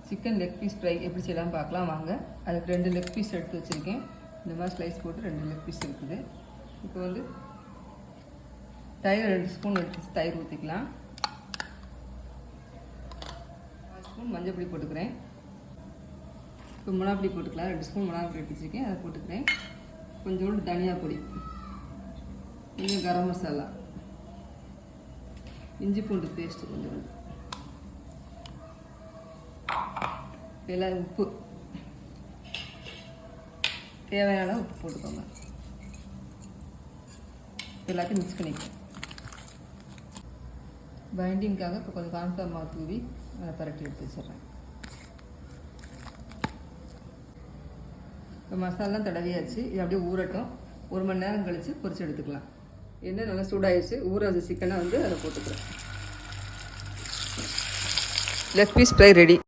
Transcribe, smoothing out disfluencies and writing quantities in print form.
Chicken leg piece fry எப்படி செய்யலாம் பார்க்கலாம் வாங்க. அதுக்கு 2 லெக் பீஸ் எடுத்து வச்சுருக்கேன். இந்த மாதிரி ஸ்லைஸ் போட்டு 2 லெக் பீஸ் இருக்குது. இப்போ வந்து தயிர் 2 ஸ்பூன் எடுத்து தயிர் ஊற்றிக்கலாம். 1 ஸ்பூன் மஞ்சள் பொடி போட்டுக்கிறேன். இப்போ மிளகாப்பொடி போட்டுக்கலாம். 2 ஸ்பூன் மிளகாப்பொடி எடுத்து வச்சுருக்கேன், அதை போட்டுக்கிறேன். கொஞ்சோண்டு தனியா பொடி, கொஞ்சம் கரம் மசாலா, இஞ்சி பூண்டு பேஸ்ட்டு கொஞ்சோண்டு, எல்லாம் உப்பு தேவையான உப்பு போட்டுக்கோங்க. எல்லாத்தையும் மிக்ஸ் பண்ணிக்கலாம். பைண்டிங்காக இப்போ கொஞ்சம் கார்ன்ஃப்ளவர் மாவு தூவி அதை பரட்டி எடுத்து வச்சிடுறேன். இப்போ மசாலாம் தடவியாச்சு. இது அப்படியே ஊறட்டும். 1 மணி நேரம் கழித்து பொரிச்சு எடுத்துக்கலாம். எண்ணெய் நல்லா சூடாகிடுச்சு. ஊற வச்ச சிக்கனை வந்து அதில் போட்டுக்கிறேன். Leg piece fry ready.